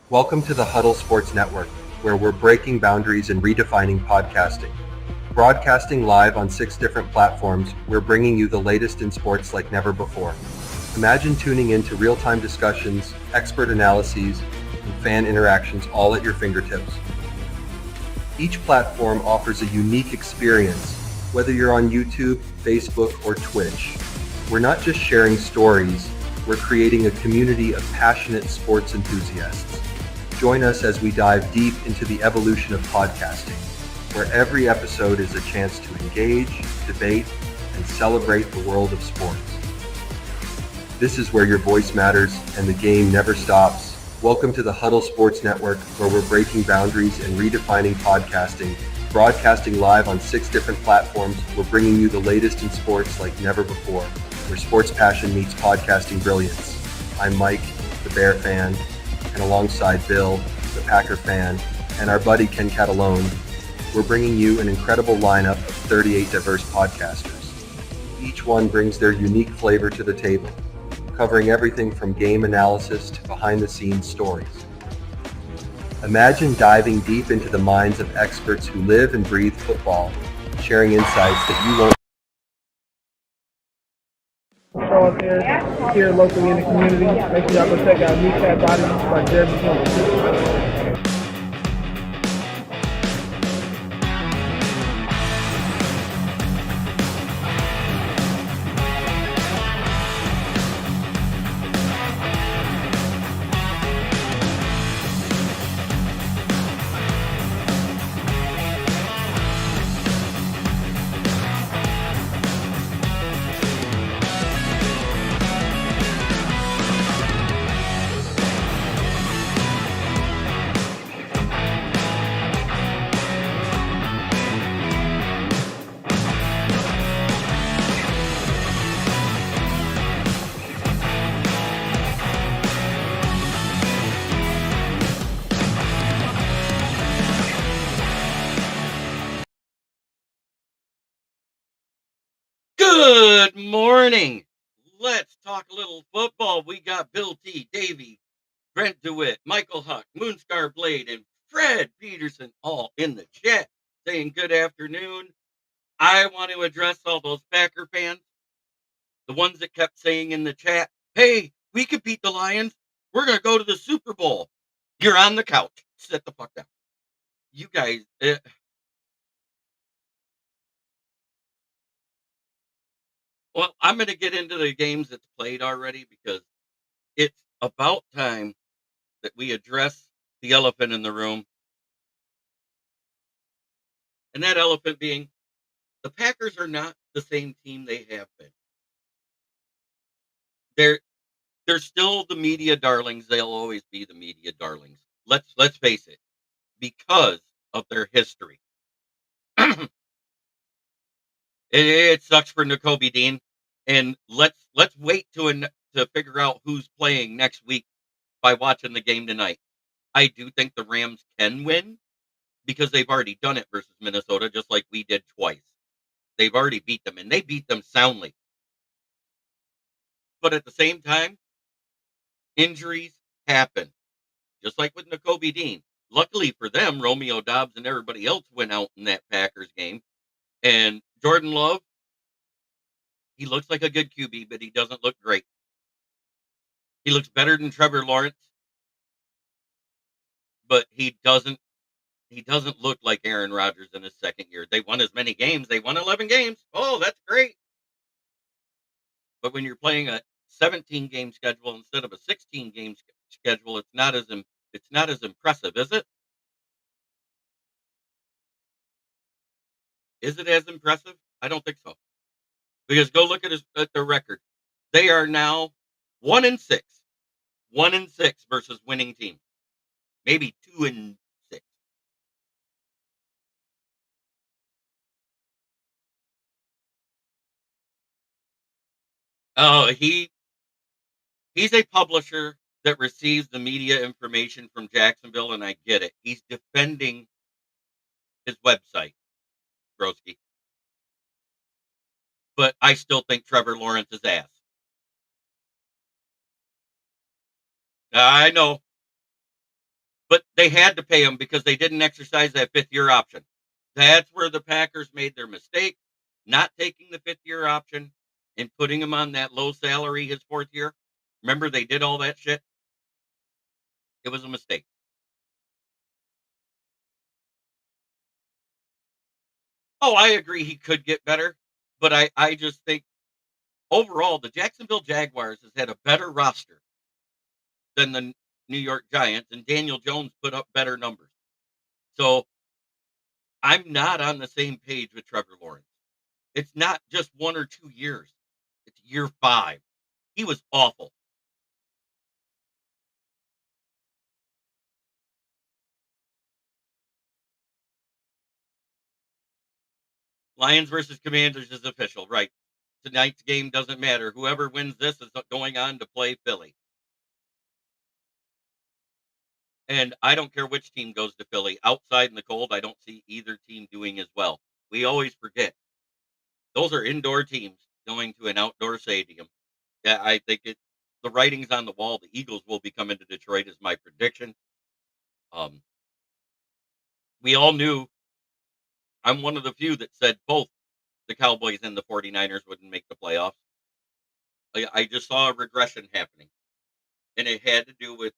Welcome to the Huddle Sports Network, where we're breaking boundaries and redefining podcasting. Broadcasting live on 6 different platforms, we're bringing you the latest in sports like never before. Imagine tuning in to real-time discussions, expert analyses, and fan interactions all at your fingertips. Each platform offers a unique experience, whether you're on YouTube, Facebook, or Twitch. We're not just sharing stories, we're creating a community of passionate sports enthusiasts. Join us as we dive deep into the evolution of podcasting, where every episode is a chance to engage, debate, and celebrate the world of sports. This is where your voice matters and the game never stops. Welcome to the Huddle Sports Network, where we're breaking boundaries and redefining podcasting. Broadcasting live on 6 different platforms, we're bringing you the latest in sports like never before, where sports passion meets podcasting brilliance. I'm Mike, the Bear fan, and alongside Bill, the Packer fan, and our buddy Ken Catalone, we're bringing you an incredible lineup of 38 diverse podcasters. Each one brings their unique flavor to the table, covering everything from game analysis to behind-the-scenes stories. Imagine diving deep into the minds of experts who live and breathe football, sharing insights that you won't. Show up here locally in the community. Make sure y'all go check out Meat Cat Bodies by Jeremy Jones. Good morning. Let's talk a little football. We got Bill T, Davey, Brent DeWitt, Michael Huck, Moonscar Blade, and Fred Peterson all in the chat saying good afternoon. I want to address all those Packer fans, the ones that kept saying in the chat, hey, we could beat the Lions. We're going to go to the Super Bowl. You're on the couch. Sit the fuck down. You guys, well, I'm going to get into the games that's played already because it's about time that we address the elephant in the room. And that elephant being the Packers are not the same team they have been. They're still the media darlings. They'll always be the media darlings. Let's face it, because of their history. It sucks for Nakobe Dean, and let's wait to figure out who's playing next week by watching the game tonight. I do think the Rams can win because they've already done it versus Minnesota, just like we did twice. They've already beat them, and they beat them soundly. But at the same time, injuries happen, just like with Nakobe Dean. Luckily for them, Romeo Doubs and everybody else went out in that Packers game. And Jordan Love, he looks like a good QB, but he doesn't look great. He looks better than Trevor Lawrence, but he doesn't look like Aaron Rodgers in his second year. They won as many games. They won 11 games. Oh, that's great. But when you're playing a 17 game schedule instead of a 16 game schedule, it's not as impressive, is it? Is it as impressive? I don't think so. Because go look at their record. They are now 1-6. 1-6 versus winning teams. Maybe 2-6. Oh, he's a publisher that receives the media information from Jacksonville, and I get it. He's defending his website, Broski. But I still think Trevor Lawrence is ass. I know. But they had to pay him because they didn't exercise that fifth-year option. That's where the Packers made their mistake, not taking the fifth-year option and putting him on that low salary his fourth year. Remember, they did all that shit? It was a mistake. Oh, I agree he could get better, but I just think overall the Jacksonville Jaguars has had a better roster than the New York Giants, and Daniel Jones put up better numbers. So I'm not on the same page with Trevor Lawrence. It's not just 1 or 2 years. It's year 5. He was awful. Lions versus Commanders is official, right? Tonight's game doesn't matter. Whoever wins this is going on to play Philly. And I don't care which team goes to Philly. Outside in the cold, I don't see either team doing as well. We always forget those are indoor teams going to an outdoor stadium. Yeah, I think the writing's on the wall. The Eagles will be coming to Detroit is my prediction. Um, we all knew I'm one of the few that said both the Cowboys and the 49ers wouldn't make the playoffs. I just saw a regression happening, and it had to do with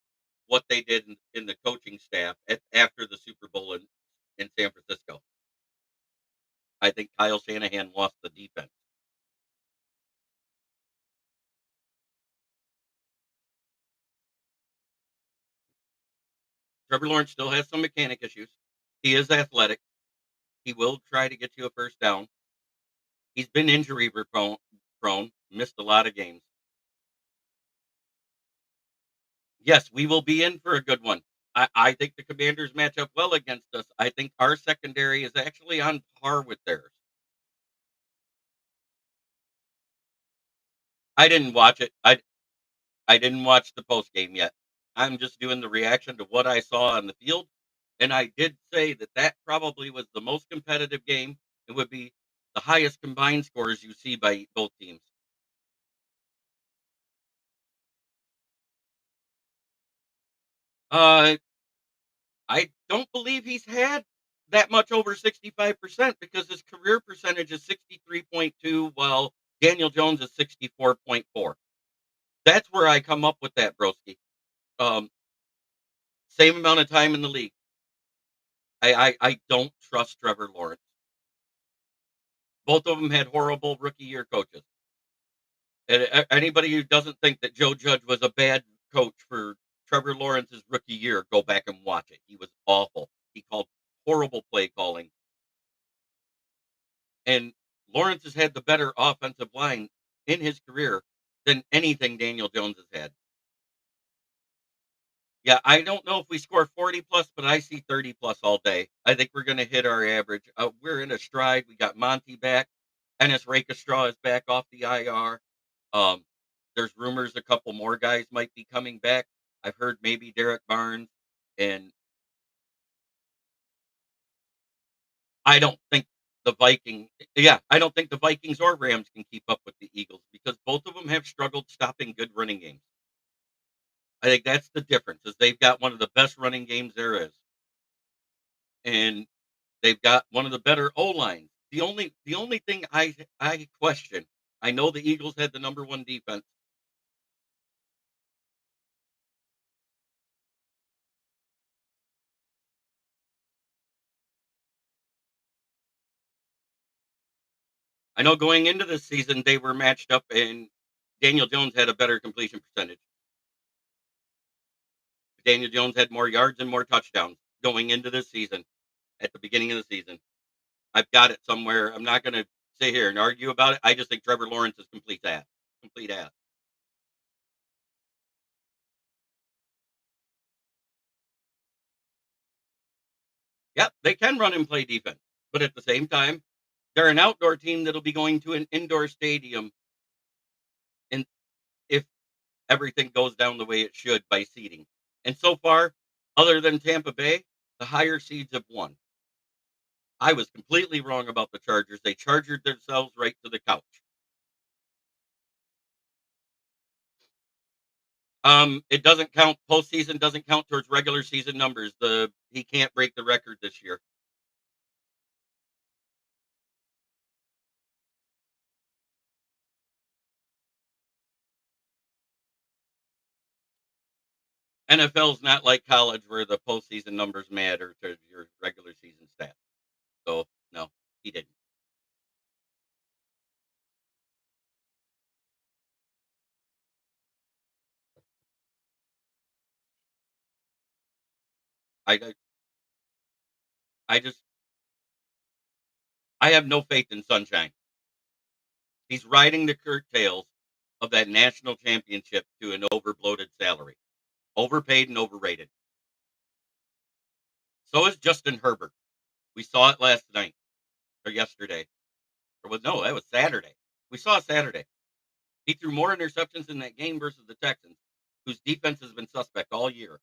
what they did in the coaching staff after the Super Bowl in San Francisco. I think Kyle Shanahan lost the defense. Trevor Lawrence still has some mechanic issues. He is athletic. He will try to get you a first down. He's been injury prone, missed a lot of games. Yes, we will be in for a good one. I think the Commanders match up well against us. I think our secondary is actually on par with theirs. I didn't watch it. I didn't watch the post game yet. I'm just doing the reaction to what I saw on the field, and I did say that that probably was the most competitive game. It would be the highest combined scores you see by both teams. Uh, I don't believe he's had that much over 65% because his career percentage is 63.2, while Daniel Jones is 64.4. That's where I come up with that, broski. Um, Same amount of time in the league. I don't trust Trevor Lawrence. Both of them had horrible rookie year coaches. And anybody who doesn't think that Joe Judge was a bad coach for Trevor Lawrence's rookie year, go back and watch it. He was awful. He called horrible play calling. And Lawrence has had the better offensive line in his career than anything Daniel Jones has had. Yeah, I don't know if we score 40 plus, but I see 30 plus all day. I think we're going to hit our average. We're in a stride. We got Monty back. Ennis Rakestraw is back off the IR. Um, there's rumors a couple more guys might be coming back. I've heard maybe Derek Barnes, and I don't think I don't think the Vikings or Rams can keep up with the Eagles because both of them have struggled stopping good running games. I think that's the difference is they've got one of the best running games there is, and they've got one of the better O lines. The only thing I question, I know the Eagles had the number one defense. I know going into this season they were matched up, and Daniel Jones had a better completion percentage. Daniel Jones had more yards and more touchdowns going into this season at the beginning of the season. I've got it somewhere. I'm not going to sit here and argue about it. I just think Trevor Lawrence is complete ass. Complete ass. Yep, they can run and play defense, but at the same time, they're an outdoor team that'll be going to an indoor stadium, and if everything goes down the way it should by seeding. And so far, other than Tampa Bay, the higher seeds have won. I was completely wrong about the Chargers. They chargered themselves right to the couch. It doesn't count. Postseason doesn't count towards regular season numbers. He can't break the record this year. NFL's not like college where the postseason numbers matter to your regular season stats. So no, he didn't. I I just I have no faith in Sunshine. He's riding the curtails of that national championship to an overbloated salary, overpaid and overrated. So is Justin Herbert. We saw it last night or yesterday. Or was no, that was Saturday. We saw it Saturday. He threw more interceptions in that game versus the Texans, whose defense has been suspect all year.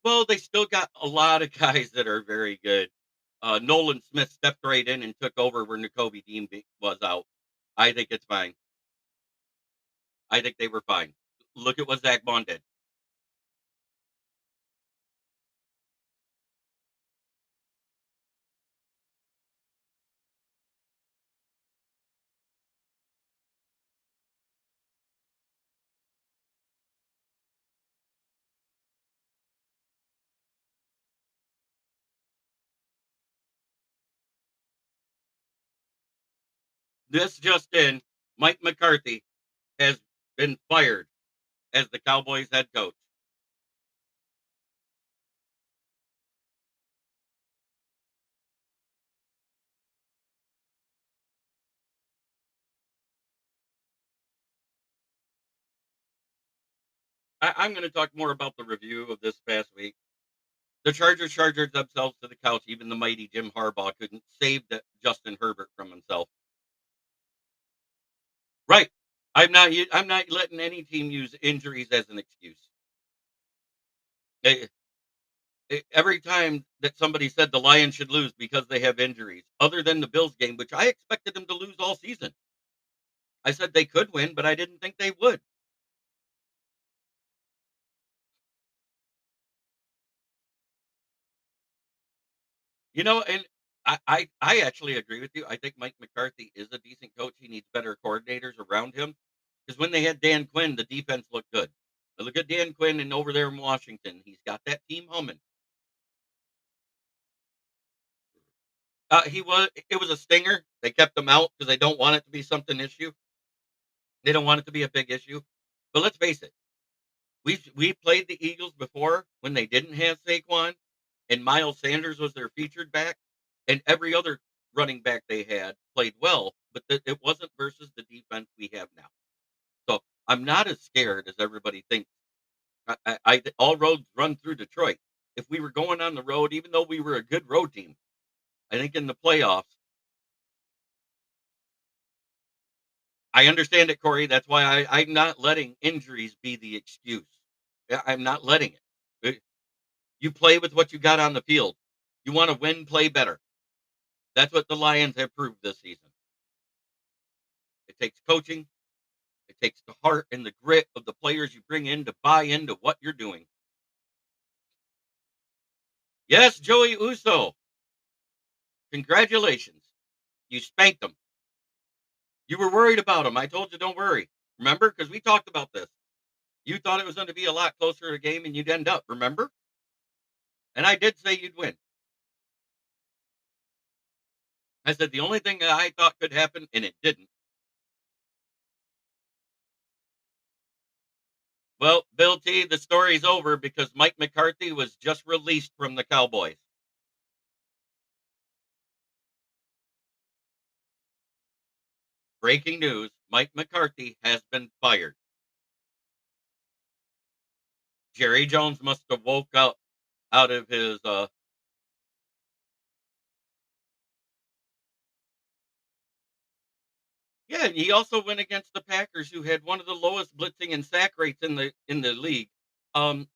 Well, they still got a lot of guys that are very good. Nolan Smith stepped right in and took over where N'Kobe Dean was out. I think it's fine. I think they were fine. Look at what Zach Bond did. This just in, Mike McCarthy has been fired as the Cowboys head coach. I'm going to talk more about the review of this past week. The Chargers charged themselves to the couch. Even the mighty Jim Harbaugh couldn't save Justin Herbert from himself. Right. I'm not letting any team use injuries as an excuse. Eh, every time that somebody said the Lions should lose because they have injuries, other than the Bills game, which I expected them to lose all season. I said they could win, but I didn't think they would. And I actually agree with you. I think Mike McCarthy is a decent coach. He needs better coordinators around him. Because when they had Dan Quinn, the defense looked good. But look at Dan Quinn and over there in Washington. He's got that team humming. It was a stinger. They kept him out because they don't want it to be something issue. They don't want it to be a big issue. But let's face it, we played the Eagles before when they didn't have Saquon, and Miles Sanders was their featured back, and every other running back they had played well, but it wasn't versus the defense we have now. So I'm not as scared as everybody thinks. All roads run through Detroit. If we were going on the road, even though we were a good road team, I think in the playoffs, I understand it, Corey. That's why I'm not letting injuries be the excuse. I'm not letting it. You play with what you got on the field. You want to win, play better. That's what the Lions have proved this season. It takes coaching. It takes the heart and the grit of the players you bring in to buy into what you're doing. Yes, Joey Uso. Congratulations. You spanked him. You were worried about him. I told you don't worry. Remember? Because we talked about this. You thought it was going to be a lot closer a game and you'd end up. Remember? And I did say you'd win. I said the only thing that I thought could happen, and it didn't. Well, Bill T, the story's over because Mike McCarthy was just released from the Cowboys. Breaking news, Mike McCarthy has been fired. Jerry Jones must have woke up out of his Yeah, and he also went against the Packers who had one of the lowest blitzing and sack rates in the league. Um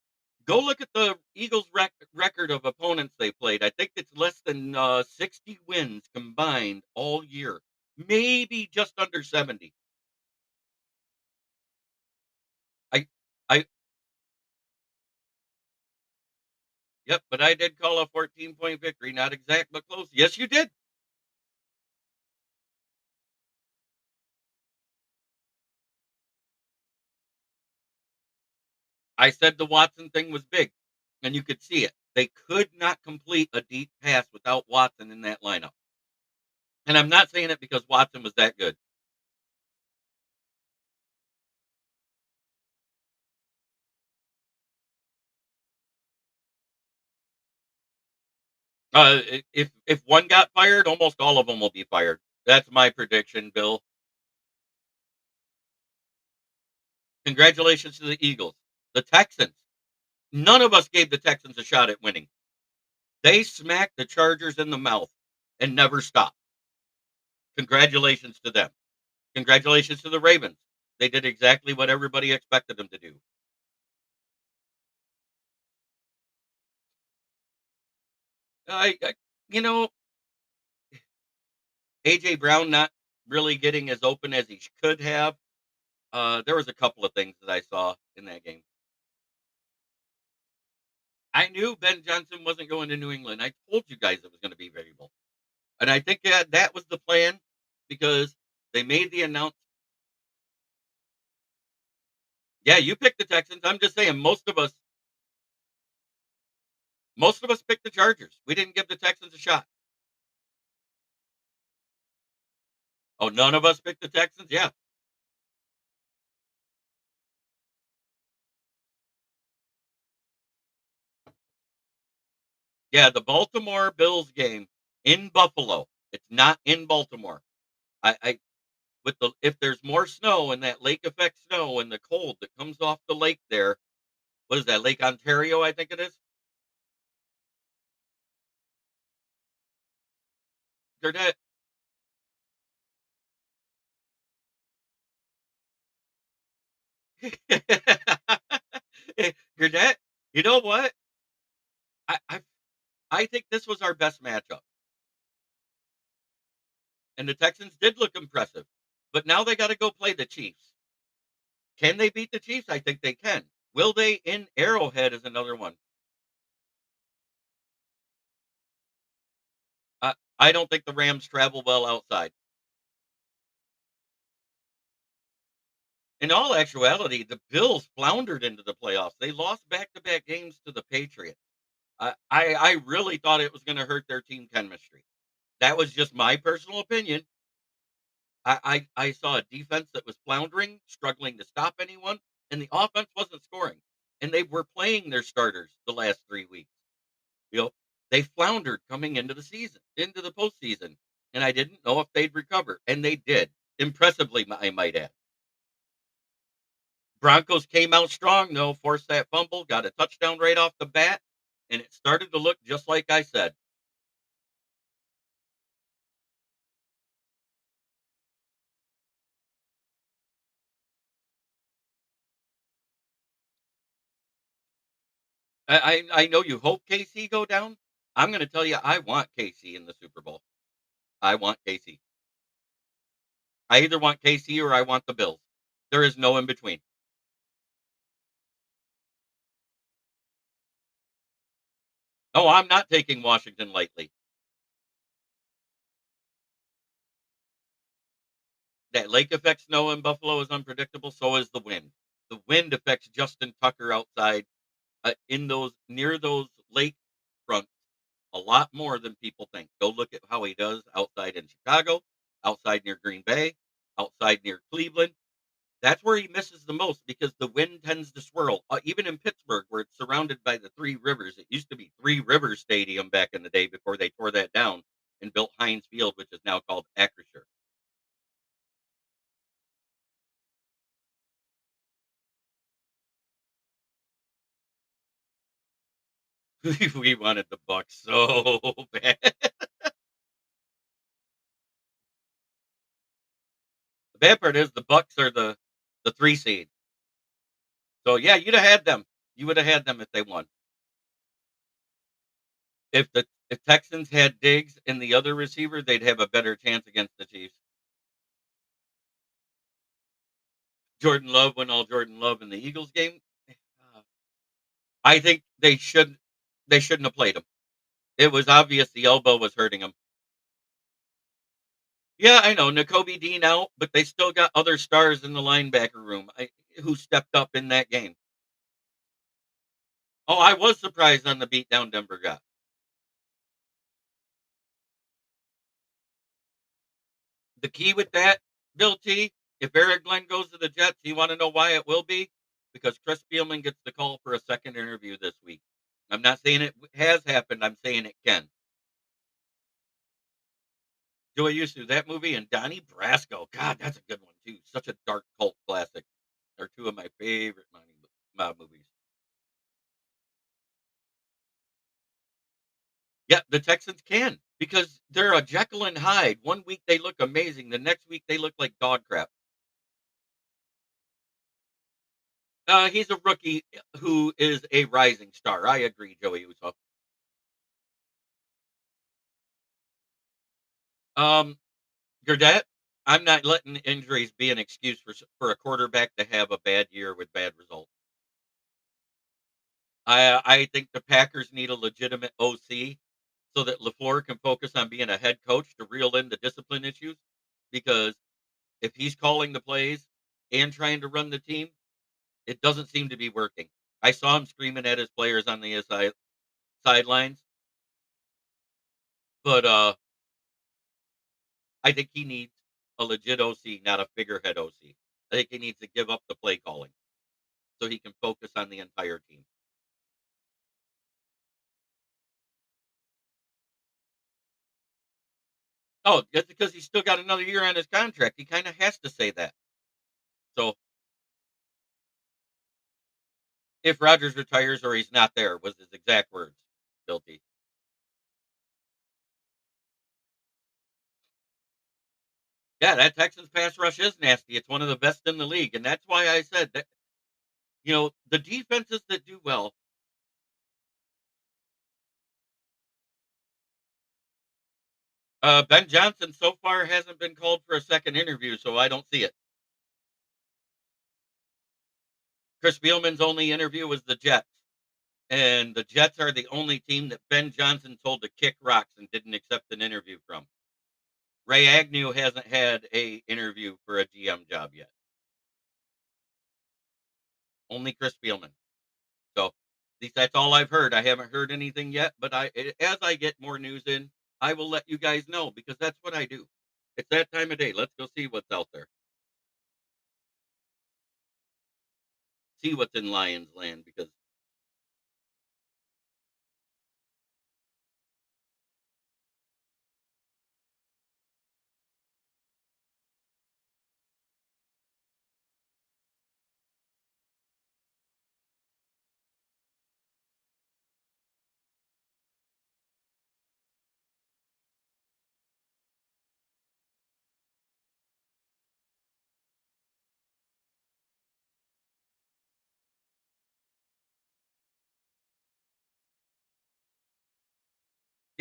Go look at the Eagles record of opponents they played. I think it's less than 60 wins combined all year. Maybe just under 70. Yep, but I did call a 14-point victory. Not exact, but close. Yes, you did. I said the Watson thing was big, and you could see it. They could not complete a deep pass without Watson in that lineup. And I'm not saying it because Watson was that good. If one got fired, almost all of them will be fired. That's my prediction, Bill. Congratulations to the Eagles. The Texans. None of us gave the Texans a shot at winning. They smacked the Chargers in the mouth and never stopped. Congratulations to them. Congratulations to the Ravens. They did exactly what everybody expected them to do. I you know, AJ Brown not really getting as open as he could have. There was a couple of things that I saw in that game. I knew Ben Johnson wasn't going to New England. I told you guys it was going to be variable. And I think that was the plan because they made the announcement. Yeah, you picked the Texans. I'm just saying most of us picked the Chargers. We didn't give the Texans a shot. Oh, none of us picked the Texans? Yeah. Yeah, the Baltimore Bills game in Buffalo. It's not in Baltimore. I with the if there's more snow and that lake effect snow and the cold that comes off the lake there, what is that, Lake Ontario, I think it is? Gurnett. Gurnett, you know what? I, I I think this was our best matchup. And the Texans did look impressive. But now they got to go play the Chiefs. Can they beat the Chiefs? I think they can. Will they in Arrowhead is another one. I don't think the Rams travel well outside. In all actuality, the Bills floundered into the playoffs. They lost back-to-back games to the Patriots. I really thought it was going to hurt their team chemistry. That was just my personal opinion. I saw a defense that was floundering, struggling to stop anyone, and the offense wasn't scoring. And they were playing their starters the last 3 weeks. You know, they floundered coming into the season, into the postseason, and I didn't know if they'd recover, and they did impressively. I might add. Broncos came out strong, though, forced that fumble, got a touchdown right off the bat, and it started to look just like I said. I know you hope KC go down. I'm going to tell you, I want KC in the Super Bowl. I want KC. I either want KC or I want the Bills. There is no in between. Oh, I'm not taking Washington lightly. That lake effect snow in Buffalo is unpredictable. So is the wind. The wind affects Justin Tucker outside in those near those lake fronts a lot more than people think. Go look at how he does outside in Chicago, outside near Green Bay, outside near Cleveland. That's where he misses the most because the wind tends to swirl. Even in Pittsburgh, where it's surrounded by the Three Rivers, it used to be Three Rivers Stadium back in the day before they tore that down and built Heinz Field, which is now called Acrisure. We wanted the Bucks so bad. The bad part is the Bucks are the 3 seed. So yeah, you'd have had them. You would have had them if they won. If Texans had Diggs and the other receiver, they'd have a better chance against the Chiefs. Jordan Love went all Jordan Love in the Eagles game. Uh, I think they should. They shouldn't have played him. It was obvious the elbow was hurting him. Yeah, I know, Nakobe Dean out, but they still got other stars in the linebacker room who stepped up in that game. Oh, I was surprised on the beatdown Denver got. The key with that, Bill T, if Eric Glenn goes to the Jets, you want to know why it will be? Because Chris Spielman gets the call for a second interview this week. I'm not saying it has happened. I'm saying it can. Joey Usu, that movie, and Donnie Brasco. God, that's a good one too. Such a dark cult classic. They're two of my favorite mob movies. Yeah, the Texans can because they're a Jekyll and Hyde. One week they look amazing. The next week they look like dog crap. He's a rookie who is a rising star. I agree, Joey Uso. Um, Gurdett, I'm not letting injuries be an excuse for a quarterback to have a bad year with bad results. I think the Packers need a legitimate OC so that LaFleur can focus on being a head coach to reel in the discipline issues. Because if he's calling the plays and trying to run the team, it doesn't seem to be working. I saw him screaming at his players on the sidelines, but I think he needs a legit OC, not a figurehead OC. I think he needs to give up the play calling so he can focus on the entire team. Oh, that's because he's still got another year on his contract. He kind of has to say that. So if Rodgers retires or he's not there, was his exact words, Bilty. Yeah, that Texans pass rush is nasty. It's one of the best in the league, and that's why I said that. The defenses that do well. Ben Johnson so far hasn't been called for a second interview, so I don't see it. Chris Spielman's only interview was the Jets, and the Jets are the only team that Ben Johnson told to kick rocks and didn't accept an interview from. Ray Agnew hasn't had a interview for a GM job yet. Only Chris Spielman. So at least that's all I've heard. I haven't heard anything yet, but as I get more news in, I will let you guys know because that's what I do. It's that time of day. Let's go see what's out there. See what's in Lions land because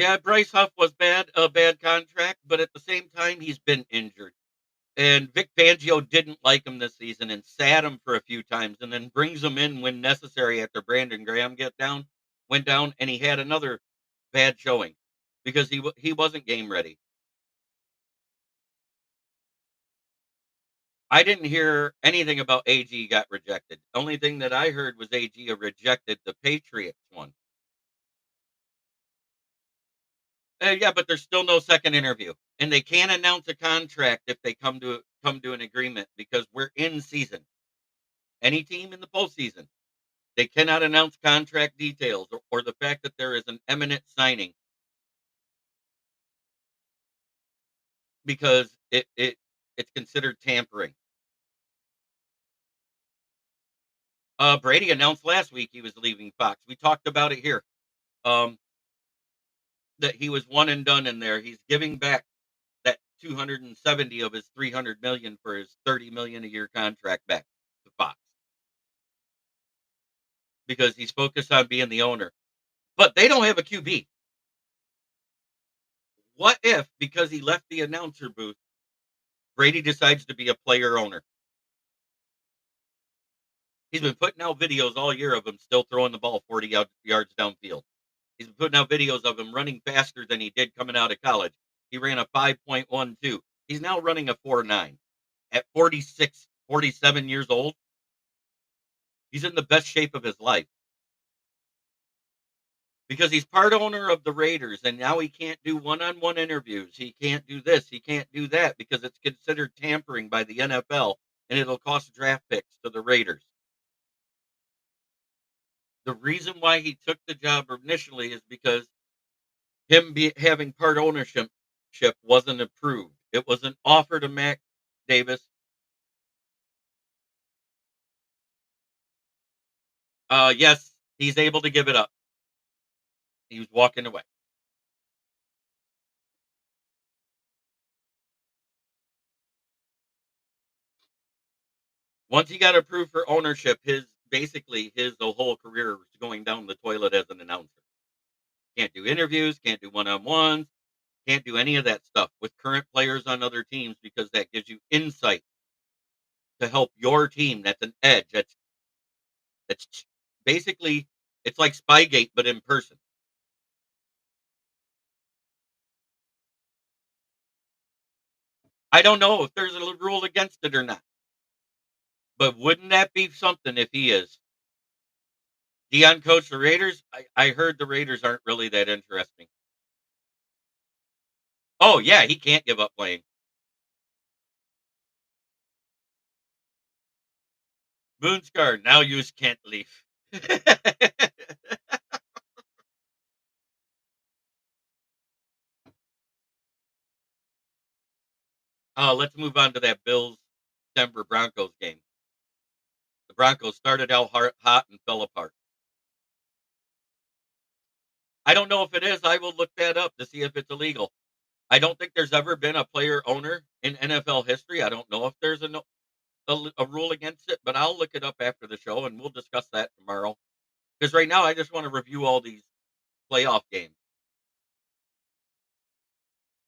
yeah, Bryce Huff was a bad contract, but at the same time he's been injured. And Vic Fangio didn't like him this season and sat him for a few times and then brings him in when necessary after Brandon Graham went down, and he had another bad showing because he wasn't game ready. I didn't hear anything about AG got rejected. The only thing that I heard was AG rejected the Patriots one. Yeah, but there's still no second interview, and they can't announce a contract if they come to an agreement because we're in season. Any team in the postseason, they cannot announce contract details or the fact that there is an imminent signing because it's considered tampering. Brady announced last week he was leaving Fox. We talked about it here. Um, that he was one and done in there. He's giving back that 270 of his 300 million for his 30 million a year contract back to Fox because he's focused on being the owner. But they don't have a QB. What if, because he left the announcer booth, Brady decides to be a player owner? He's been putting out videos all year of him still throwing the ball 40 yards downfield. He's been putting out videos of him running faster than he did coming out of college. He ran a 5.12. He's now running a 4.9 at 46, 47 years old. He's in the best shape of his life because he's part owner of the Raiders, and now he can't do one-on-one interviews. He can't do this. He can't do that because it's considered tampering by the NFL, and it'll cost draft picks to the Raiders. The reason why he took the job initially is because having part ownership wasn't approved. It was an offer to Mac Davis. Yes, he's able to give it up. He was walking away. Once he got approved for ownership, his the whole career was going down the toilet as an announcer. Can't do interviews, can't do one-on-ones, can't do any of that stuff with current players on other teams because that gives you insight to help your team. That's an edge. That's basically it's like Spygate but in person. I don't know if there's a rule against it or not, but wouldn't that be something if he is? Dion coached the Raiders. I heard the Raiders aren't really that interesting. Oh yeah, he can't give up playing. Moonscar, now use can't leave. Let's move on to that Bills Denver Broncos game. The Broncos started out hot and fell apart. I don't know if it is. I will look that up to see if it's illegal. I don't think there's ever been a player owner in NFL history. I don't know if there's a rule against it, but I'll look it up after the show and we'll discuss that tomorrow. Because right now I just want to review all these playoff games.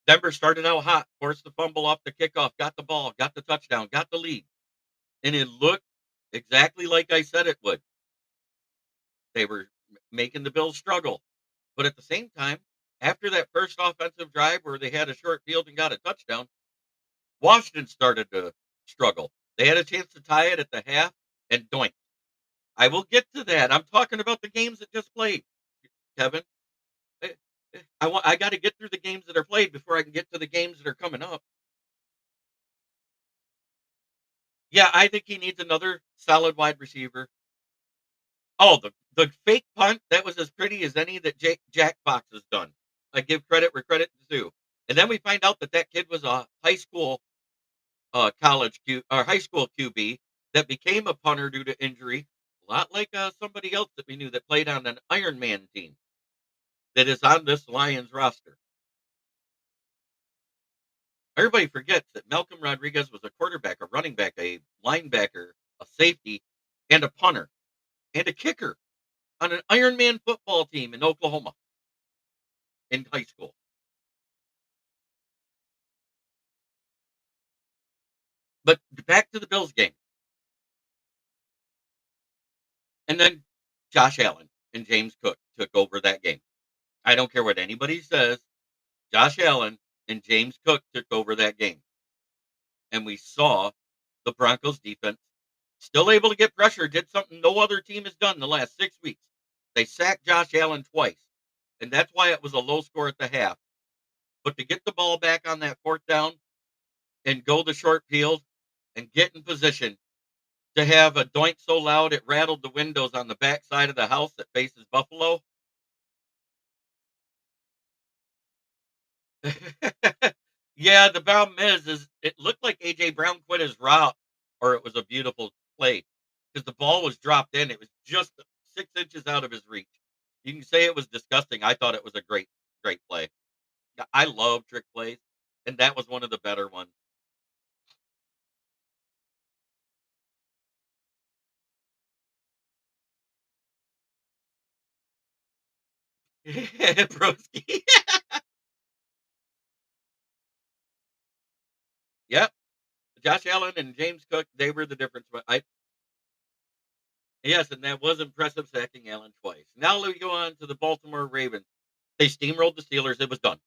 Denver started out hot, forced the fumble off the kickoff, got the ball, got the touchdown, got the lead. And it looked exactly like I said it would. They were making the Bills struggle. But at the same time, after that first offensive drive where they had a short field and got a touchdown, Washington started to struggle. They had a chance to tie it at the half and doink. I will get to that. I'm talking about the games that just played, Kevin. Eh, I got to get through the games that are played before I can get to the games that are coming up. Yeah, I think he needs another solid wide receiver. Oh, the fake punt, that was as pretty as any that Jack Fox has done. I give credit where credit is due. And then we find out that that kid was a high school, college Q or high school QB that became a punter due to injury, a lot like, somebody else that we knew that played on an Iron Man team that is on this Lions roster. Everybody forgets that Malcolm Rodriguez was a quarterback, a running back, a linebacker, a safety, and a punter, and a kicker on an Iron Man football team in Oklahoma in high school. But back to the Bills game. And then Josh Allen and James Cook took over that game. I don't care what anybody says. Josh Allen and James Cook took over that game. And we saw the Broncos defense still able to get pressure, did something no other team has done in the last 6 weeks. They sacked Josh Allen twice. And that's why it was a low score at the half. But to get the ball back on that fourth down and go the short field and get in position to have a doink so loud it rattled the windows on the back side of the house that faces Buffalo. Yeah, the problem is it looked like AJ Brown quit his route, or it was a beautiful play because the ball was dropped in. It was just 6 inches out of his reach. You can say it was disgusting. I thought it was a great play. Yeah, I love trick plays, and that was one of the better ones. Broski. Yep. Josh Allen and James Cook, they were the difference. But Yes, and that was impressive, sacking Allen twice. Now we go on to the Baltimore Ravens. They steamrolled the Steelers. It was done.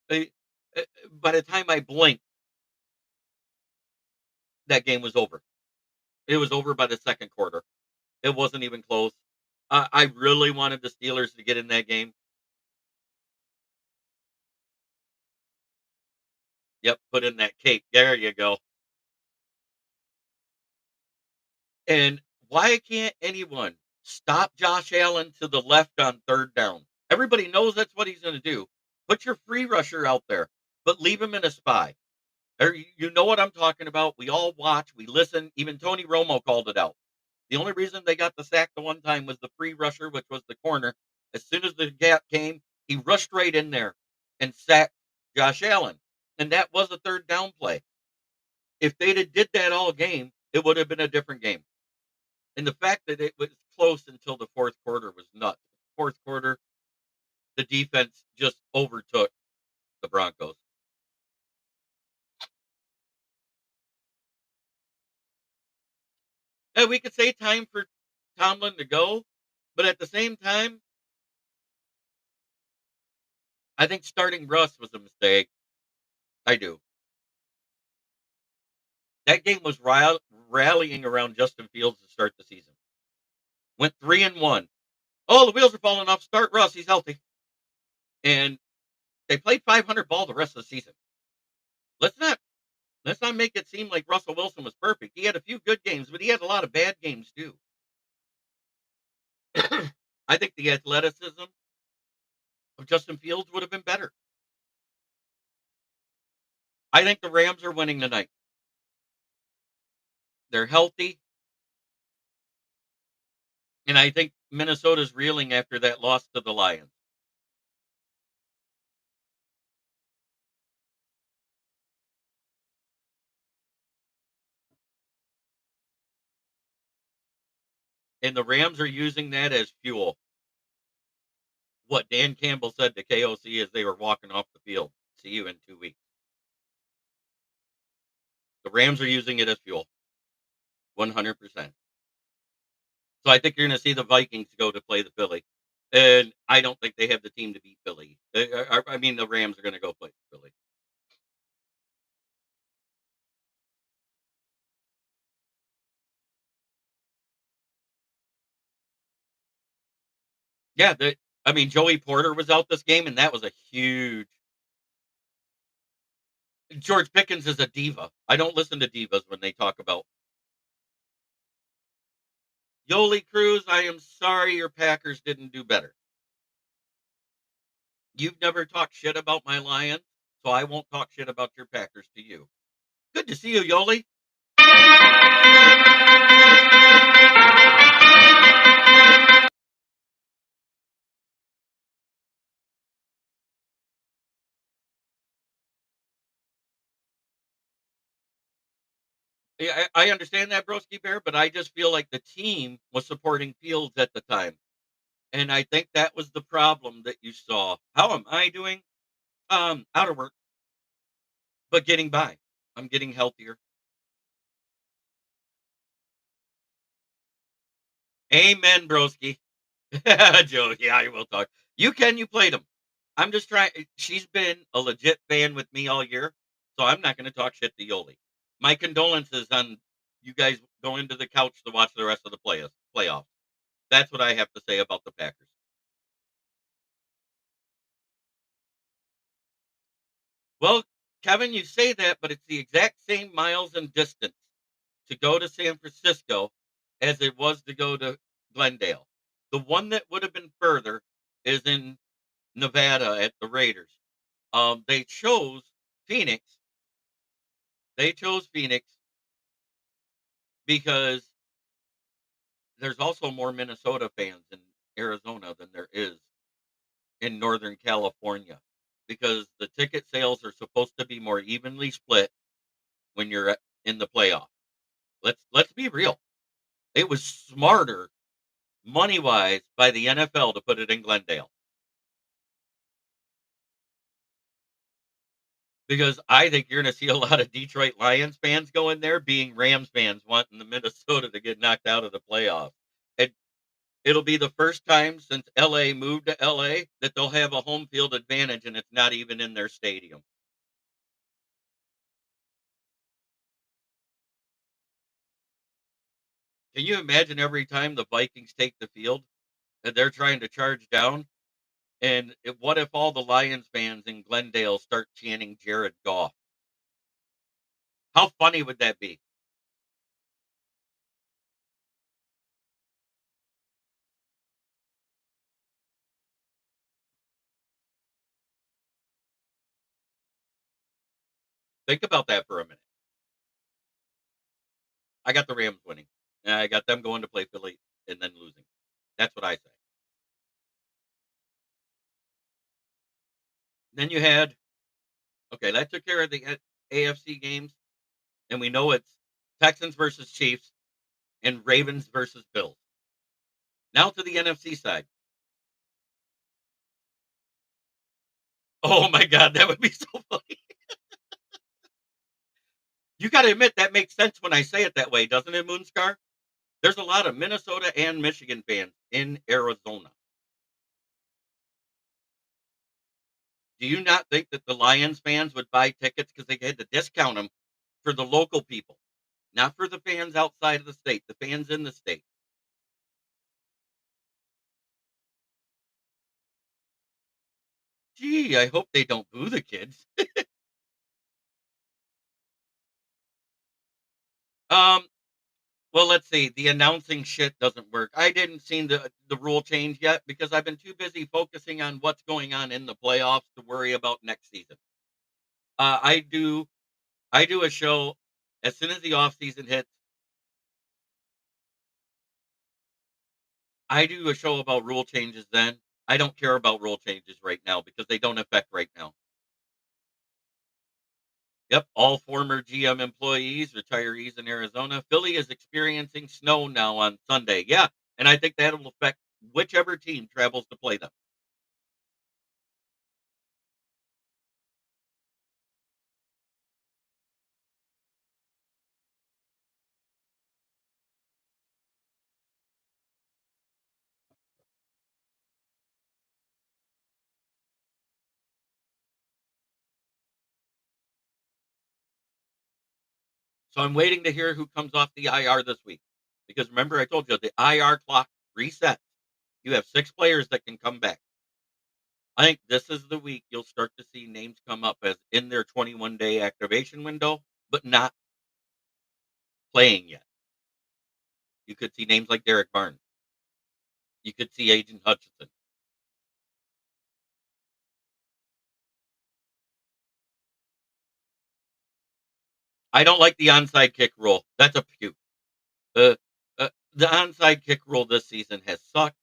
They, by the time I blinked, that game was over. It was over by the second quarter. It wasn't even close. I really wanted the Steelers to get in that game. Yep, put in that cake. There you go. And why can't anyone stop Josh Allen to the left on third down? Everybody knows that's what he's going to do. Put your free rusher out there, but leave him in a spy. You know what I'm talking about. We all watch, we listen. Even Tony Romo called it out. The only reason they got the sack the one time was the free rusher, which was the corner. As soon as the gap came, he rushed right in there and sacked Josh Allen. And that was a third down play. If they'd have did that all game, it would have been a different game. And the fact that it was close until the fourth quarter was nuts. Fourth quarter, the defense just overtook the Broncos. And we could say time for Tomlin to go, but at the same time, I think starting Russ was a mistake. I do. That game was rallying around Justin Fields to start the season. Went 3-1. Oh, the wheels are falling off. Start Russ. He's healthy. And they played 500 ball the rest of the season. Let's not let's not make it seem like Russell Wilson was perfect. He had a few good games, but he had a lot of bad games too. I think the athleticism of Justin Fields would have been better. I think the Rams are winning tonight. They're healthy. And I think Minnesota's reeling after that loss to the Lions. And the Rams are using that as fuel. What Dan Campbell said to KOC as they were walking off the field. See you in 2 weeks. The Rams are using it as fuel. 100%. So I think you're going to see the Vikings go to play the Philly. And I don't think they have the team to beat Philly. I mean, the Rams are going to go play Philly. Yeah, I mean, Joey Porter was out this game, and that was a huge. George Pickens is a diva. I don't listen to divas when they talk about Yoli Cruz. I am sorry your Packers didn't do better. You've never talked shit about my Lions, so I won't talk shit about your Packers to you. Good to see you, Yoli. Yeah, I understand that, Broski Bear, but I just feel like the team was supporting Fields at the time. And I think that was the problem that you saw. How am I doing? Out of work, but getting by. I'm getting healthier. Amen, broski. Joe, yeah, I will talk. You played him. I'm just trying. She's been a legit fan with me all year, so I'm not going to talk shit to Yoli. My condolences on you guys going to the couch to watch the rest of the playoffs. That's what I have to say about the Packers. Well, Kevin, you say that, but it's the exact same miles and distance to go to San Francisco as it was to go to Glendale. The one that would have been further is in Nevada at the Raiders. They chose Phoenix. They chose Phoenix because there's also more Minnesota fans in Arizona than there is in Northern California because the ticket sales are supposed to be more evenly split when you're in the playoff. Let's be real. It was smarter money wise by the NFL to put it in Glendale. because I think you're going to see a lot of Detroit Lions fans go in there being Rams fans wanting the Minnesota to get knocked out of the playoffs. And it'll be the first time since LA moved to LA that they'll have a home field advantage and it's not even in their stadium. Can you imagine every time the Vikings take the field and they're trying to charge down? And what if all the Lions fans in Glendale start chanting Jared Goff? How funny would that be? Think about that for a minute. I got the Rams winning. And I got them going to play Philly and then losing. That's what I say. Then you had, okay, that took care of the AFC games. And we know it's Texans versus Chiefs and Ravens versus Bills. Now to the NFC side. Oh my God, that would be so funny. You got to admit that makes sense when I say it that way, doesn't it, Moonscar? There's a lot of Minnesota and Michigan fans in Arizona. Do you not think that the Lions fans would buy tickets because they had to discount them for the local people, not for the fans outside of the state, the fans in the state? Gee, I hope they don't boo the kids. Um, well, let's see. The announcing shit doesn't work. I didn't see the rule change yet because I've been too busy focusing on what's going on in the playoffs to worry about next season. Uh, I do I do a show as soon as the off season hits. I do a show about rule changes then. I don't care about rule changes right now because they don't affect right now. Yep, all former GM employees, retirees in Arizona. Philly is experiencing snow now on Sunday. Yeah, and I think that'll affect whichever team travels to play them. So I'm waiting to hear who comes off the IR this week. Because remember, I told you the IR clock resets. You have 6 players that can come back. I think this is the week you'll start to see names come up as in their 21-day activation window, but not playing yet. You could see names like Derek Barnes. You could see Agent Hutchinson. I don't like the onside kick rule. That's a puke. Uh, the onside kick rule this season has sucked.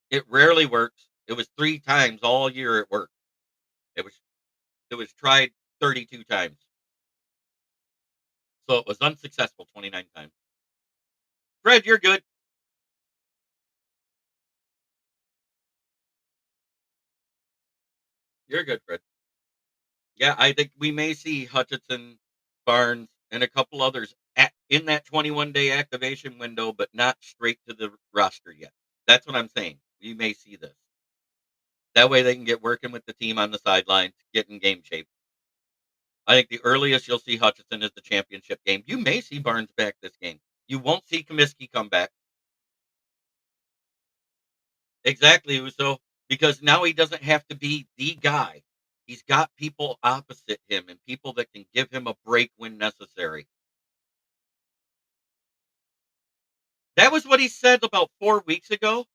It rarely works. It was 3 times all year it worked. It was it was tried 32 times. So it was unsuccessful 29 times. Fred, you're good. You're good, Fred. Yeah, I think we may see Hutchinson, Barnes, and a couple others in that 21-day activation window, but not straight to the roster yet. That's what I'm saying. We may see this. That way they can get working with the team on the sidelines, get in game shape. I think the earliest you'll see Hutchinson is the championship game. You may see Barnes back this game. You won't see Comiskey come back. Exactly, so because now he doesn't have to be the guy. He's got people opposite him and people that can give him a break when necessary. That was what he said about 4 weeks ago.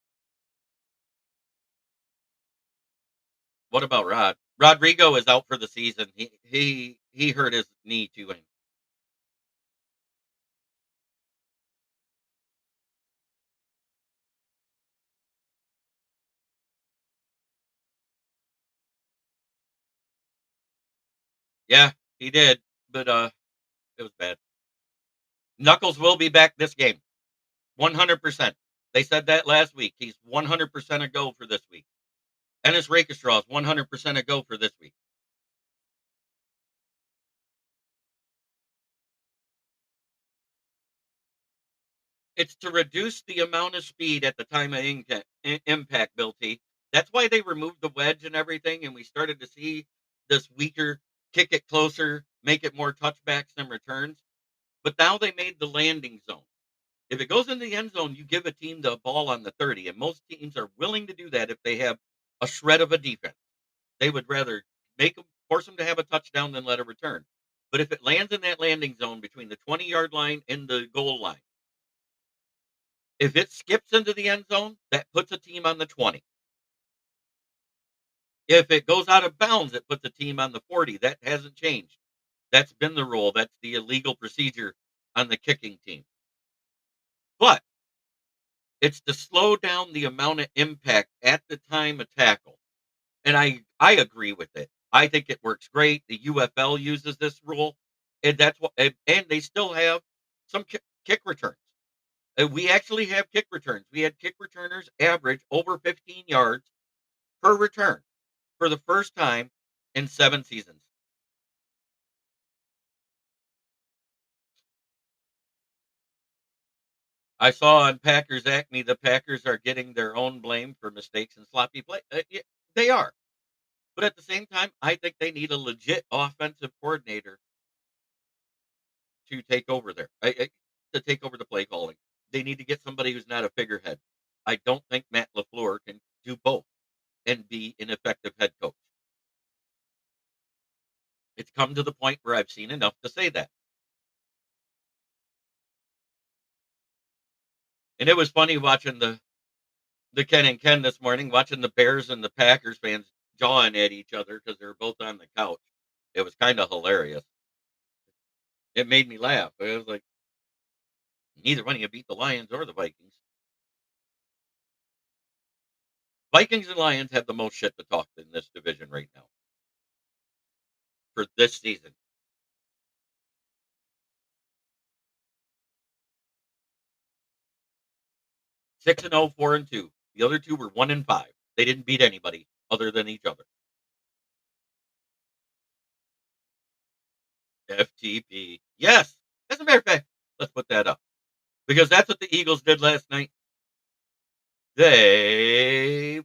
What about Rod? Rodrigo is out for the season. He hurt his knee too. Yeah, he did, but it was bad. Knuckles will be back this game. 100%. They said that last week. He's 100% a go for this week. Ennis Rakestraw is 100% a go for this week. It's to reduce the amount of speed at the time of impact, Bill T. That's why they removed the wedge and everything, and we started to see this weaker, kick it closer, make it more touchbacks than returns. But now they made the landing zone. If it goes in the end zone, you give a team the ball on the 30, and most teams are willing to do that if they have a shred of a defense. They would rather force them to have a touchdown than let a return. But if it lands in that landing zone between the 20-yard line and the goal line, if it skips into the end zone, that puts a team on the 20. If it goes out of bounds, it puts a team on the 40. That hasn't changed. That's been the rule. That's the illegal procedure on the kicking team. But it's to slow down the amount of impact at the time of tackle. And I agree with it. I think it works great. The UFL uses this rule, and that's what and they still have some kick returns. We actually have kick returns. We had kick returners average over 15 yards per return for the first time in 7 seasons. I saw on Packers Acme the Packers are getting their own blame for mistakes and sloppy play. Yeah, they are. But at the same time, I think they need a legit offensive coordinator to take over there. To take over the play calling. They need to get somebody who's not a figurehead. I don't think Matt LaFleur can do both and be an effective head coach. It's come to the point where I've seen enough to say that. And it was funny watching the Ken and Ken this morning, watching the Bears and the Packers fans jawing at each other because they were both on the couch. It was kind of hilarious. It made me laugh. It was like, neither one of you beat the Lions or the Vikings. Vikings and Lions have the most shit to talk in this division right now for this season. 6-0, 4-2. The other two were 1-5. They didn't beat anybody other than each other. FTP. Yes. As a matter of fact, let's put that up. Because that's what the Eagles did last night. They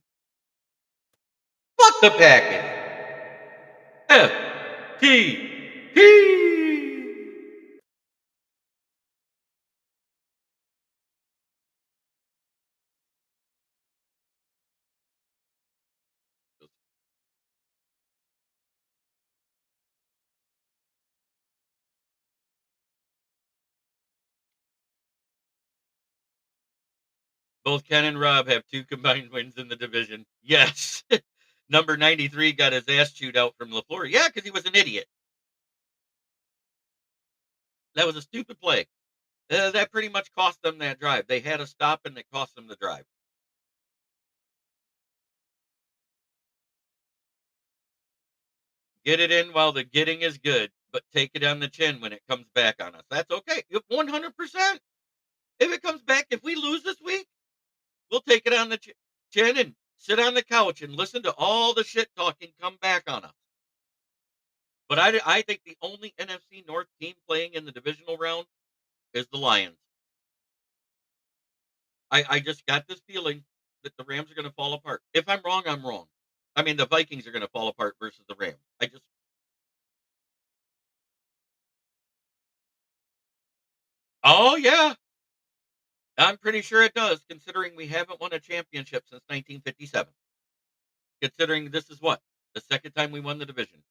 fuck the Packers. FTP. Both Ken and Rob have 2 combined wins in the division. Yes. Number 93 got his ass chewed out from LaFleur. Yeah, because he was an idiot. That was a stupid play. That pretty much cost them that drive. They had a stop and it cost them the drive. Get it in while the getting is good, but take it on the chin when it comes back on us. That's okay. 100%. If it comes back, if we lose this week, we'll take it on the chin and sit on the couch and listen to all the shit talking come back on us. But I think the only NFC North team playing in the divisional round is the Lions. I just got this feeling that the Rams are going to fall apart. If I'm wrong, I'm wrong. I mean, the Vikings are going to fall apart versus the Rams. Oh, yeah. I'm pretty sure it does, considering we haven't won a championship since 1957. Considering this is what? The second time we won the division.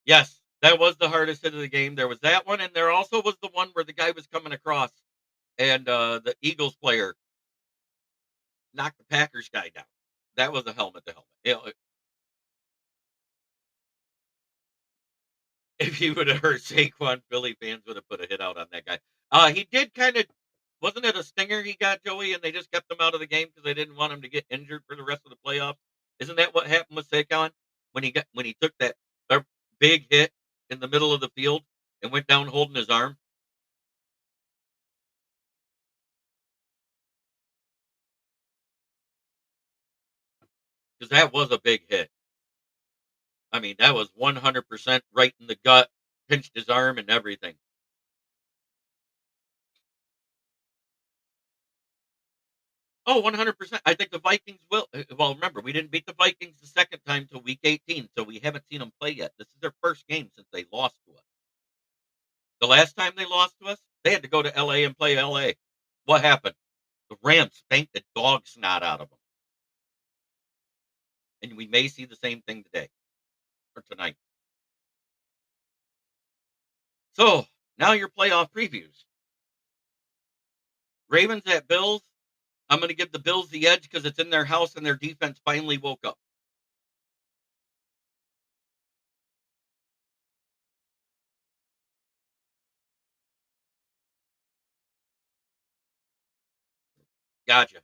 Yes, that was the hardest hit of the game. There was that one, and there also was the one where the guy was coming across and the Eagles player knocked the Packers guy down. That was a helmet to helmet. If he would have hurt Saquon, Philly fans would have put a hit out on that guy. He did kind of, wasn't it a stinger he got, Joey, and they just kept him out of the game because they didn't want him to get injured for the rest of the playoffs? Isn't that what happened with Saquon when he took that big hit in the middle of the field and went down holding his arm? Because that was a big hit. I mean, that was 100% right in the gut, pinched his arm and everything. Oh, 100%. I think the Vikings will. Well, remember, we didn't beat the Vikings the second time till week 18, so we haven't seen them play yet. This is their first game since they lost to us. The last time they lost to us, they had to go to LA and play LA. What happened? The Rams spanked the dog snot out of them. And we may see the same thing today or tonight. So now your playoff previews. Ravens at Bills. I'm going to give the Bills the edge because it's in their house and their defense finally woke up. Gotcha.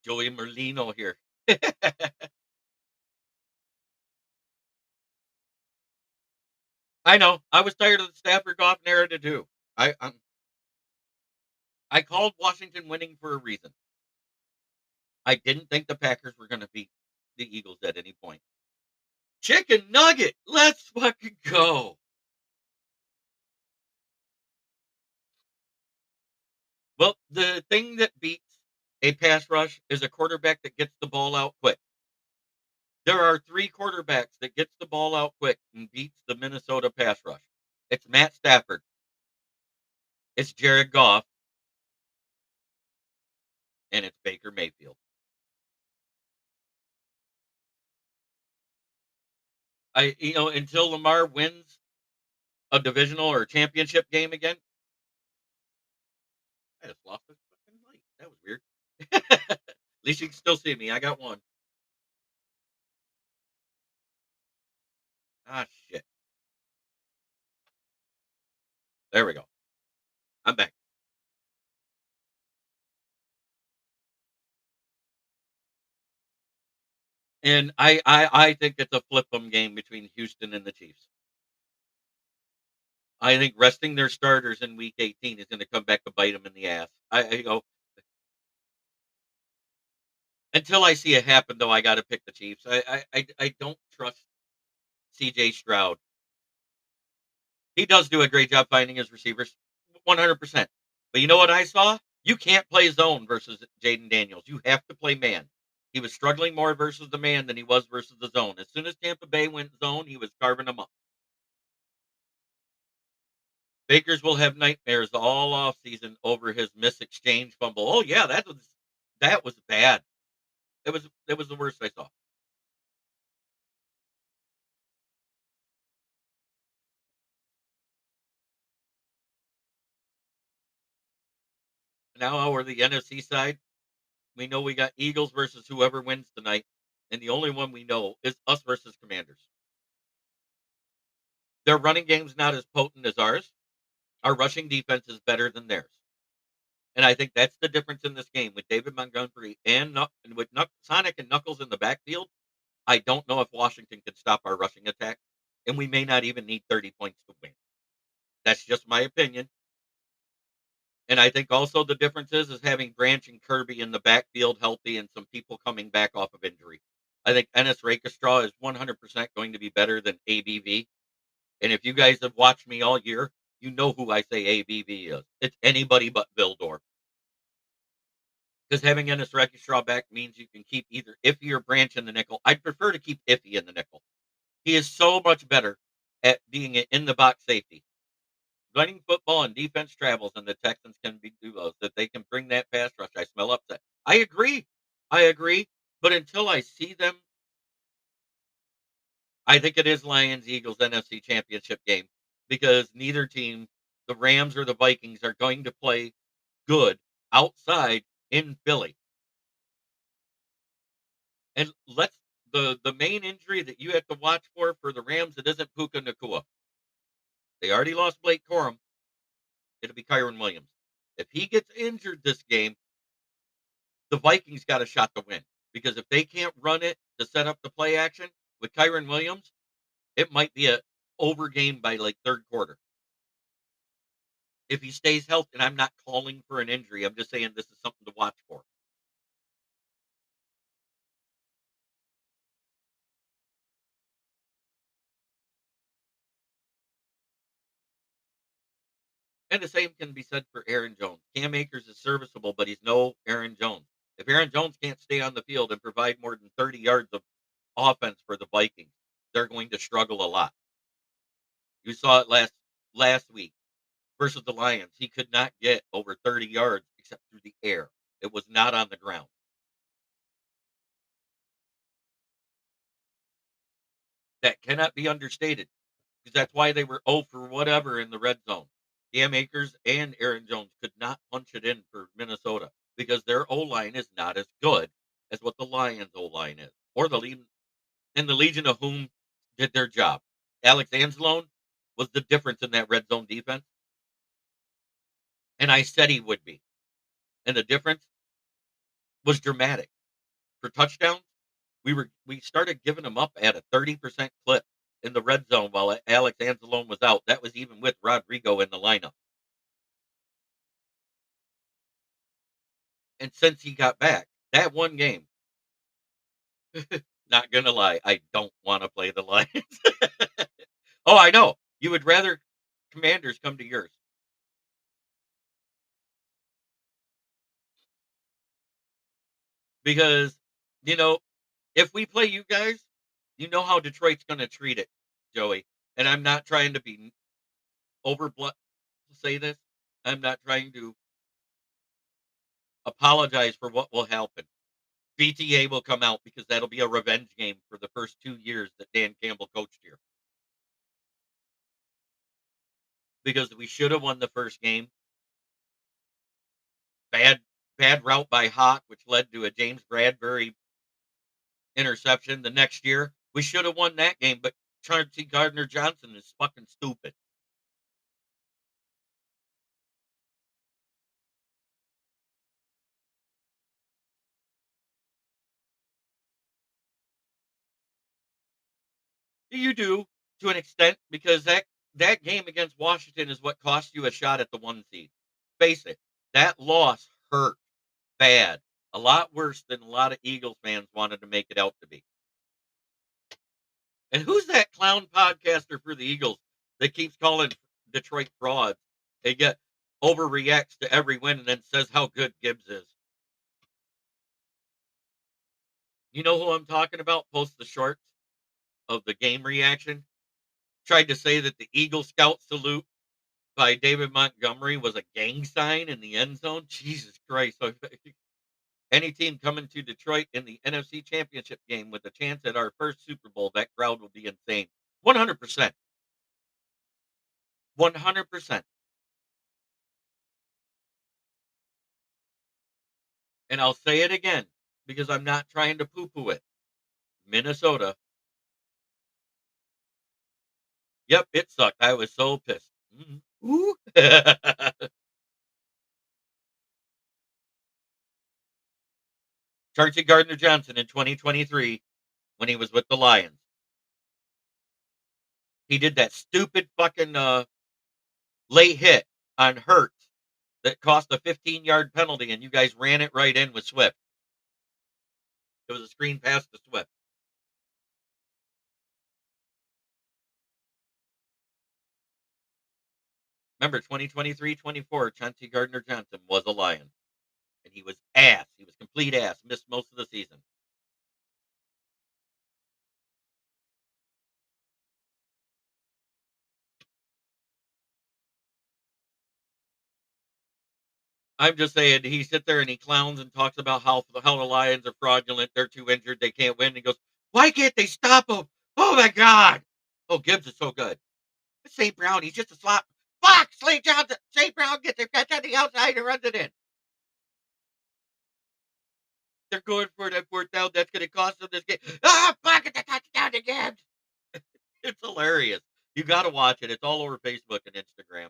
Joey Merlino here. I know. I was tired of the Stafford Goff narrative too. I called Washington winning for a reason. I didn't think the Packers were going to beat the Eagles at any point. Chicken nugget. Let's fucking go. Well, the thing that beats a pass rush is a quarterback that gets the ball out quick. There are 3 quarterbacks that gets the ball out quick and beats the Minnesota pass rush. It's Matt Stafford. It's Jared Goff. And it's Baker Mayfield. Until Lamar wins a divisional or a championship game again, I just lost this fucking light. That was weird. At least you can still see me. I got one. Ah, shit. There we go. I'm back. And I think it's a flip 'em game between Houston and the Chiefs. I think resting their starters in week 18 is going to come back to bite them in the ass. Until I see it happen, though, I got to pick the Chiefs. I don't trust CJ Stroud. He does do a great job finding his receivers, 100%. But you know what I saw? You can't play zone versus Jaden Daniels. You have to play man. He was struggling more versus the man than he was versus the zone. As soon as Tampa Bay went zone, he was carving them up. Bakers will have nightmares all off season over his miss exchange fumble. Oh yeah, that was bad. It was the worst I saw. Now over the NFC side, we know we got Eagles versus whoever wins tonight, and the only one we know is us versus Commanders. Their running game's not as potent as ours. Our rushing defense is better than theirs. And I think that's the difference in this game with David Montgomery and with Sonic and Knuckles in the backfield. I don't know if Washington can stop our rushing attack, and we may not even need 30 points to win. That's just my opinion. And I think also the difference is having Branch and Kirby in the backfield healthy and some people coming back off of injury. I think Ennis Rakestraw is 100% going to be better than ABV. And if you guys have watched me all year, you know who I say ABV is. It's anybody but Vildor. Because having Ennis Rakestraw back means you can keep either Iffy or Branch in the nickel. I'd prefer to keep Iffy in the nickel. He is so much better at being an in the box safety. Running football and defense travels, and the Texans can be duos. That they can bring that pass rush. I smell upset. I agree. I agree. But until I see them, I think it is Lions Eagles NFC Championship game because neither team, the Rams or the Vikings, are going to play good outside in Philly. And the main injury that you have to watch for the Rams, it isn't Puka Nakua. They already lost Blake Corum. It'll be Kyron Williams. If he gets injured this game, the Vikings got a shot to win. Because if they can't run it to set up the play action with Kyron Williams, it might be a over game by like third quarter. If he stays healthy, and I'm not calling for an injury, I'm just saying this is something to watch for. And the same can be said for Aaron Jones. Cam Akers is serviceable, but he's no Aaron Jones. If Aaron Jones can't stay on the field and provide more than 30 yards of offense for the Vikings, they're going to struggle a lot. You saw it last week versus the Lions. He could not get over 30 yards except through the air. It was not on the ground. That cannot be understated because that's why they were 0 for whatever in the red zone. Cam Akers and Aaron Jones could not punch it in for Minnesota because their O line is not as good as what the Lions O line is, or the Legion of whom did their job. Alex Anzalone was the difference in that red zone defense, and I said he would be. And the difference was dramatic. For touchdowns, we started giving them up at a 30% clip in the red zone while Alex Anzalone was out. That was even with Rodrigo in the lineup. And since he got back, that one game, not gonna lie, I don't want to play the Lions. Oh, I know. You would rather Commanders come to yours because you know if we play you guys, you know how Detroit's gonna treat it, Joey. And I'm not trying to be overblunt say this. I'm not trying to apologize for what will happen. BTA will come out because that'll be a revenge game for the first 2 years that Dan Campbell coached here. Because we should have won the first game. Bad bad route by Hawk, which led to a James Bradbury interception the next year. We should have won that game, but Chauncey Gardner Johnson is fucking stupid. You do to an extent because that game against Washington is what cost you a shot at the 1 seed. Face it, that loss hurt bad. A lot worse than a lot of Eagles fans wanted to make it out to be. And who's that clown podcaster for the Eagles that keeps calling Detroit frauds? They get overreacts to every win and then says how good Gibbs is. You know who I'm talking about? Post the shorts of the game reaction. Tried to say that the Eagle Scout salute by David Montgomery was a gang sign in the end zone. Jesus Christ. So any team coming to Detroit in the NFC Championship game with a chance at our first Super Bowl, that crowd will be insane. 100%. 100%. And I'll say it again because I'm not trying to poo poo it. Minnesota. Yep, it sucked. I was so pissed. Ooh. Chauncey Gardner Johnson in 2023 when he was with the Lions. He did that stupid fucking late hit on Hurts that cost a 15-yard penalty, and you guys ran it right in with Swift. It was a screen pass to Swift. Remember, 2023-24, Chauncey Gardner Johnson was a Lion. And he was ass. He was complete ass. Missed most of the season. I'm just saying, he sits there and he clowns and talks about how the Lions are fraudulent. They're too injured. They can't win. He goes, why can't they stop him? Oh, my God. Oh, Gibbs is so good. St. Brown, he's just a slot. Fuck! St. Brown gets their catch on the outside and runs it in. They're going for that fourth down. That's going to cost them this game. Ah, fuck! It's a touchdown to Gibbs. It's hilarious. You got to watch it. It's all over Facebook and Instagram.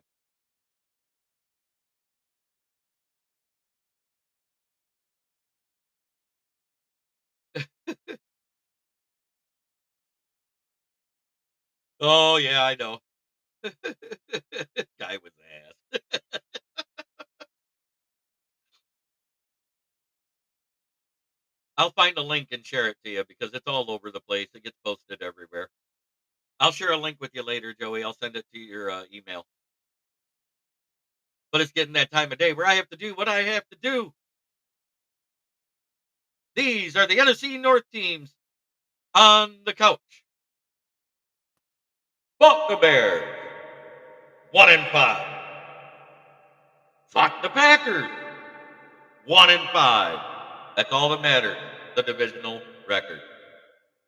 Oh, yeah, I know. Guy was ass. I'll find a link and share it to you because it's all over the place. It gets posted everywhere. I'll share a link with you later, Joey. I'll send it to your email. But it's getting that time of day where I have to do what I have to do. These are the NFC North teams on the couch. Fuck the Bears, 1-5. Fuck the Packers, 1-5. That's all that matters. The divisional record.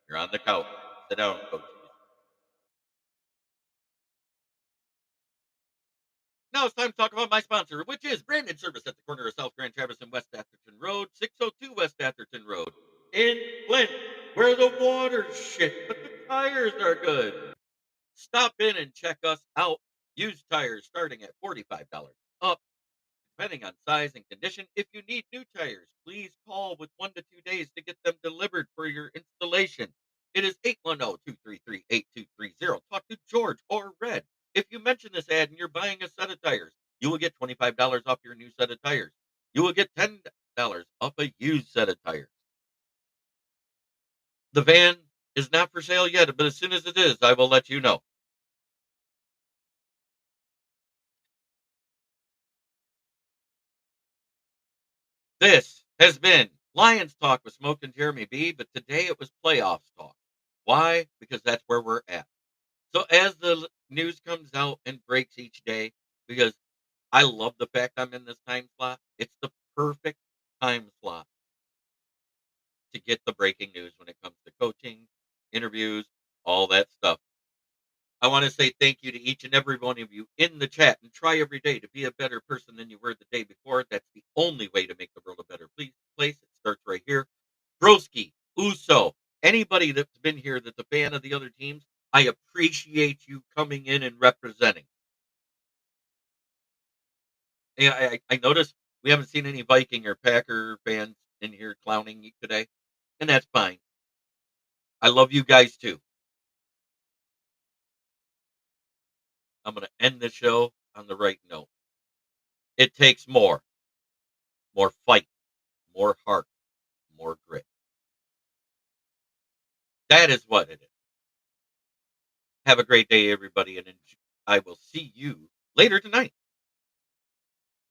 You're on the couch. Sit down, coaches. Now it's time to talk about my sponsor, which is Brandon Service at the corner of South Grand Traverse and West Atherton Road, 602 West Atherton Road, in Flint, where the water's shit, but the tires are good. Stop in and check us out. Used tires starting at $45 up, depending on size and condition. If you need new tires, please call with 1 to 2 days to get them delivered for your installation. It is 810-233-8230. Talk to George or Red. If you mention this ad and you're buying a set of tires, you will get $25 off your new set of tires. You will get $10 off a used set of tires. The van is not for sale yet, but as soon as it is, I will let you know. This has been Lions Talk with Smoke and Jeremy B, but today it was playoffs talk. Why? Because that's where we're at. So as the news comes out and breaks each day, because I love the fact I'm in this time slot, it's the perfect time slot to get the breaking news when it comes to coaching, interviews, all that stuff. I want to say thank you to each and every one of you in the chat and try every day to be a better person than you were the day before. That's the only way to make the world a better place. It starts right here. Broski, Uso, anybody that's been here that's a fan of the other teams, I appreciate you coming in and representing. Yeah, I noticed we haven't seen any Viking or Packer fans in here clowning you today, and that's fine. I love you guys too. I'm going to end the show on the right note. It takes more fight, more heart, more grit. That is what it is. Have a great day, everybody, and I will see you later tonight.